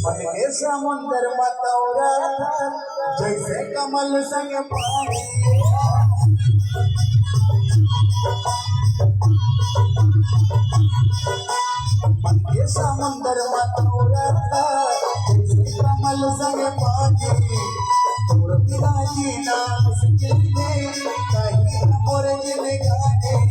मन के समुंदर मतौरा जैसे कमल संग पानी मन के समुंदर मतौरा जैसे कमल संग पानी तोर बिना जीना मुश्किल है कहीं मोर जिंदगानी